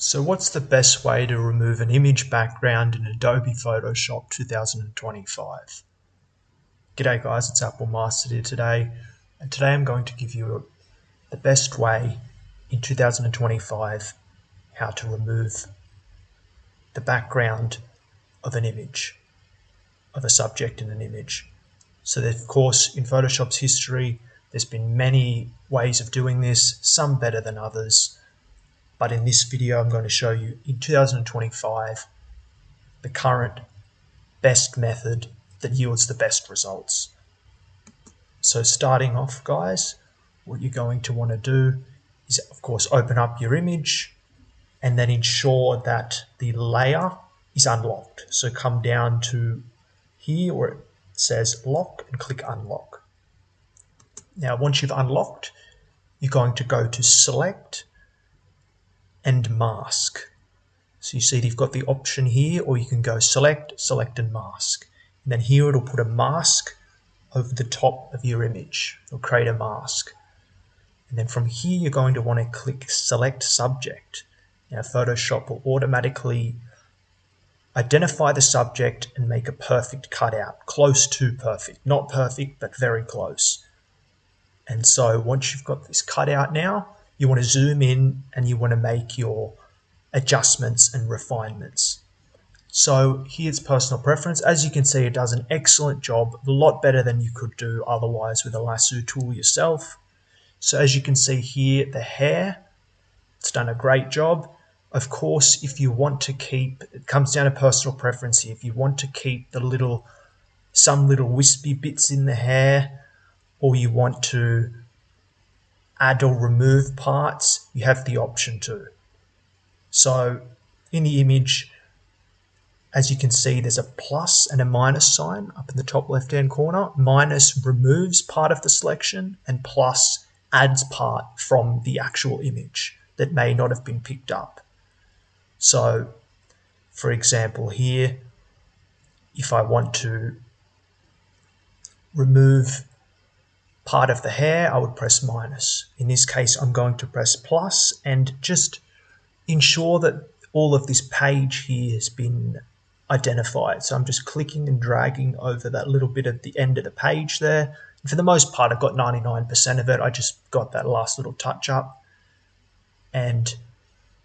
So what's the best way to remove an image background in Adobe Photoshop 2025? G'day guys, it's Apple Master here today, and today I'm going to give you the best way in 2025 how to remove the background of an image, of a subject in an image. So that, of course, in Photoshop's history, there's been many ways of doing this, some better than others. But in this video, I'm going to show you in 2025 the current best method that yields the best results. So starting off, guys, what you're going to want to do is, of course, open up your image and then ensure that the layer is unlocked. So come down to here where it says lock and click unlock. Now, once you've unlocked, you're going to go to select and mask. So you see you've got the option here, or you can go select and mask. And then here it'll put a mask over the top of your image. It'll create a mask. And then from here you're going to want to click select subject. Now Photoshop will automatically identify the subject and make a perfect cutout, close to perfect. Not perfect, but very close. And so once you've got this cutout now, you want to zoom in and you want to make your adjustments and refinements. So here's personal preference. As you can see, it does an excellent job, a lot better than you could do otherwise with a lasso tool yourself. So as you can see here, the hair, it's done a great job. Of course, if you want to keep, it comes down to personal preference here. If you want to keep the some little wispy bits in the hair, or you want to add or remove parts, you have the option to. So in the image, as you can see, there's a plus and a minus sign up in the top left-hand corner. Minus removes part of the selection and plus adds part from the actual image that may not have been picked up. So, for example, here, if I want to remove part of the hair, I would press minus. In this case, I'm going to press plus and just ensure that all of this page here has been identified. So I'm just clicking and dragging over that little bit at the end of the page there. And for the most part, I've got 99% of it. I just got that last little touch up. And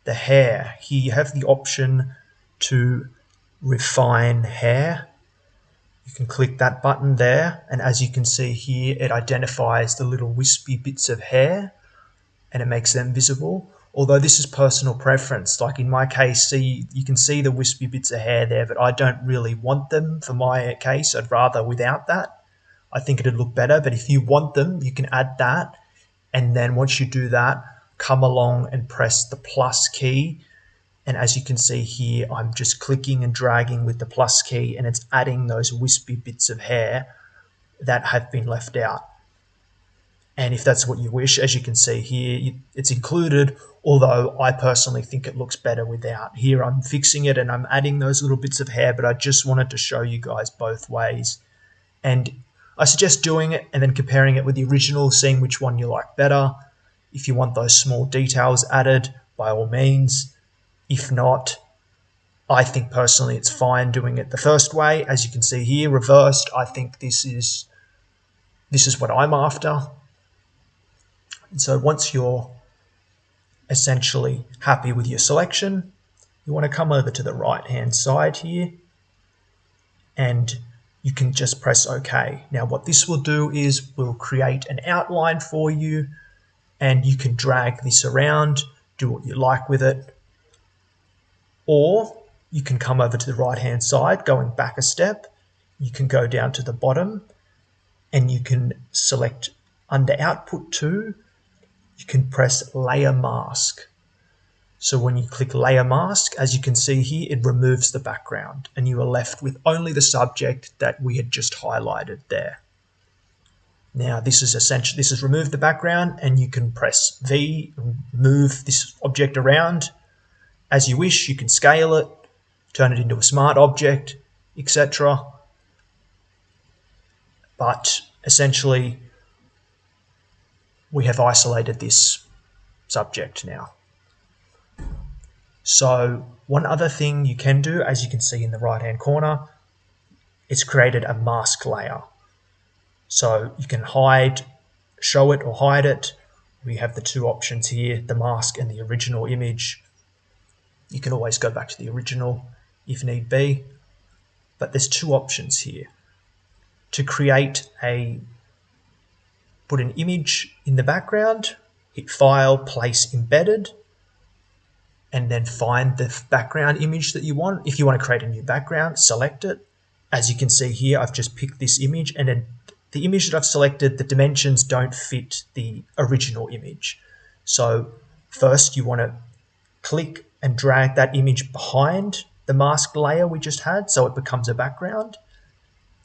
the hair, here you have the option to refine hair. You can click that button there, and as you can see here, it identifies the little wispy bits of hair and it makes them visible. Although this is personal preference, like in my case, you can see the wispy bits of hair there, but I don't really want them for my case. I'd rather without that. I think it'd look better, but if you want them, you can add that. And then once you do that, come along and press the plus key. And as you can see here, I'm just clicking and dragging with the plus key, and it's adding those wispy bits of hair that have been left out. And if that's what you wish, as you can see here, it's included, although I personally think it looks better without. Here I'm fixing it and I'm adding those little bits of hair, but I just wanted to show you guys both ways. And I suggest doing it and then comparing it with the original, seeing which one you like better. If you want those small details added, by all means. If not, I think personally it's fine doing it the first way. As you can see here, reversed, I think this is what I'm after. And so once you're essentially happy with your selection, you want to come over to the right-hand side here and you can just press OK. Now what this will do is we'll create an outline for you and you can drag this around, do what you like with it. Or you can come over to the right-hand side, going back a step. You can go down to the bottom and you can select under Output 2, you can press Layer Mask. So when you click Layer Mask, as you can see here, it removes the background and you are left with only the subject that we had just highlighted there. Now this is remove the background, and you can press V, move this object around as you wish. You can scale it, turn it into a smart object, etc. But essentially, we have isolated this subject now. So one other thing you can do, as you can see in the right hand corner, it's created a mask layer. So you can show it or hide it. We have the two options here, the mask and the original image. You can always go back to the original if need be, but there's two options here. To put an image in the background, hit File, Place Embedded, and then find the background image that you want. If you want to create a new background, select it. As you can see here, I've just picked this image, and then the image that I've selected, the dimensions don't fit the original image. So first you want to click and drag that image behind the mask layer we just had so it becomes a background.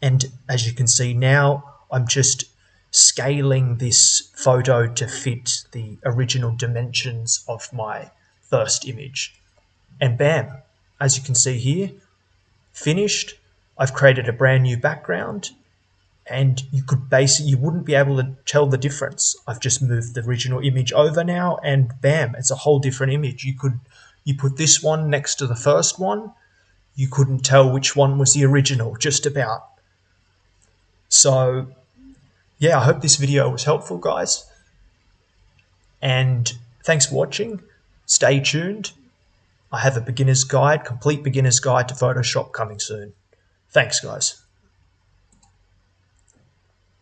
And as you can see now, I'm just scaling this photo to fit the original dimensions of my first image. And bam, as you can see here, finished. I've created a brand new background, and you wouldn't be able to tell the difference. I've just moved the original image over now, and bam, it's a whole different image. You put this one next to the first one, you couldn't tell which one was the original, just about. So yeah, I hope this video was helpful, guys. And thanks for watching. Stay tuned. I have a complete beginner's guide to Photoshop coming soon. Thanks, guys.